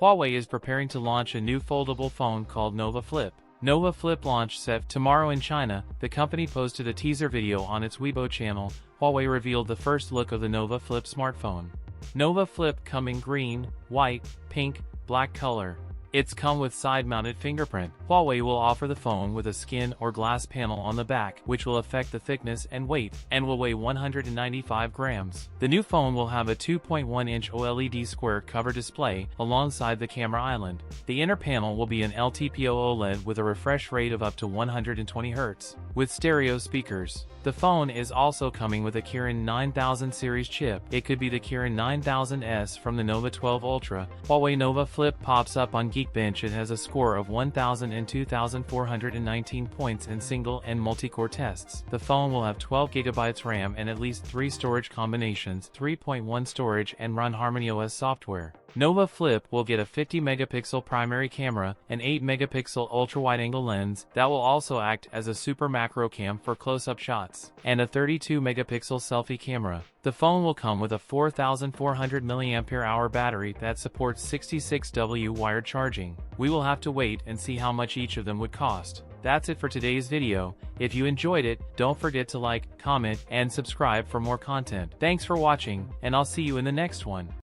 Huawei is preparing to launch a new foldable phone called Nova Flip. Nova Flip launch set tomorrow in China. The company posted a teaser video on its Weibo channel. Huawei revealed the first look of the Nova Flip smartphone. Nova Flip come in green, white, pink, black color. It's come with side-mounted fingerprint. Huawei will offer the phone with a skin or glass panel on the back, which will affect the thickness and weight, and will weigh 195 grams. The new phone will have a 2.1-inch OLED square cover display alongside the camera island. The inner panel will be an LTPO OLED with a refresh rate of up to 120 Hz, with stereo speakers. The phone is also coming with a Kirin 9000 series chip. It could be the Kirin 9000S from the Nova 12 Ultra. Huawei Nova Flip pops up on Geekbench. It has a score of 1,000 and 2,419 points in single and multi-core tests. The phone will have 12 GB RAM and at least 3 storage combinations, 3.1 storage and run HarmonyOS software. Nova Flip will get a 50-megapixel primary camera, an 8-megapixel ultra-wide-angle lens that will also act as a super macro cam for close-up shots, and a 32-megapixel selfie camera. The phone will come with a 4,400 mAh battery that supports 66W wired charging. We will have to wait and see how much each of them would cost. That's it for today's video. If you enjoyed it, don't forget to like, comment, and subscribe for more content. Thanks for watching, and I'll see you in the next one.